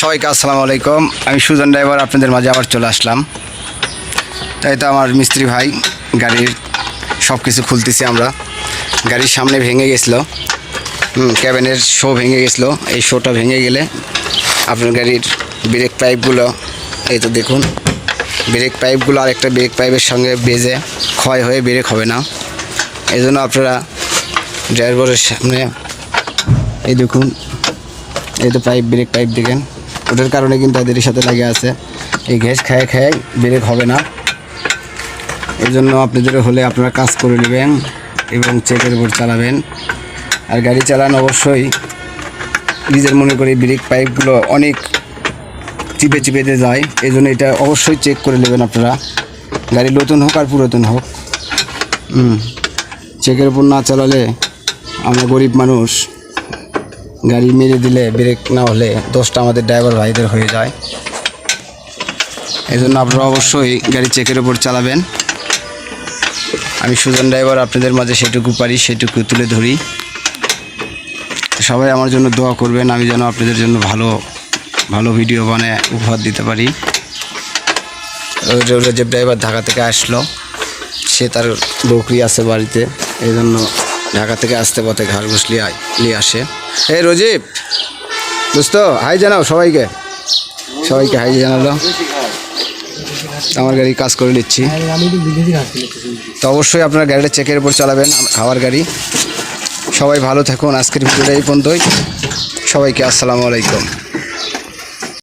সবাইকে আসসালামু আলাইকুম। আমি সুজন ড্রাইভার আপনাদের মাঝে আবার চলে আসলাম। তাই তো আমার মিস্ত্রি ভাই গাড়ির সব কিছু খুলতেছি আমরা। গাড়ির সামনে ভেঙে গেছিলো, ক্যাবিনের শো ভেঙে গেছিলো। এই শোটা ভেঙে গেলে আপনার গাড়ির ব্রেক পাইপগুলো, এই তো দেখুন ব্রেক পাইপগুলো আরেকটা ব্রেক পাইপের সঙ্গে বেজে ক্ষয় হয়ে ব্রেক হবে না। এই জন্য আপনারা ড্রাইভারের সামনে এই দেখুন, এই তো পাইপ, ব্রেক পাইপ দেখেন, ওটার কারণে কিন্তু তাদের সাথে লাগে আছে। এই গ্যাস খায় ব্রেক হবে না। এই জন্য আপনাদের হলে আপনারা কাজ করে নেবেন এবং চেকের উপর চালাবেন। আর গাড়ি চালান অবশ্যই নিজের মনে করে ব্রেক পাইপগুলো অনেক চিপে যায়, এই জন্য এটা অবশ্যই চেক করে নেবেন আপনারা। গাড়ি নতুন হোক আর পুরাতন হোক, চেকের উপর না চালালে আমরা গরিব মানুষ, গাড়ি মেরে দিলে ব্রেক না হলে দোষটা আমাদের ড্রাইভার ভাইদের হয়ে যায়। এই জন্য আপনারা অবশ্যই গাড়ি চেকের উপর চালাবেন। আমি সুজন ড্রাইভার আপনাদের মাঝে সেটুকু পারি সেটুকু তুলে ধরি। সবাই আমার জন্য দোয়া করবেন, আমি যেন আপনাদের জন্য ভালো ভালো ভিডিও বানিয়ে উপহার দিতে পারি। রজব ড্রাইভার ঢাকা থেকে আসলো, সে তার বকরি আছে বাড়িতে, এই জন্য ঢাকা থেকে আসতে পথে ঘাড় ঘুষলি নিয়ে আসে। এই রজিব দোস্ত, হাই জানাও সবাইকে হাই জানালো। আমার গাড়ি কাজ করে নিচ্ছি, তো অবশ্যই আপনার গাড়িটা চেকের উপর চালাবেন, খাওয়ার গাড়ি। সবাই ভালো থাকুন। আজকের ভিডিওটা এই পর্যন্তই। সবাইকে আসসালামু আলাইকুম।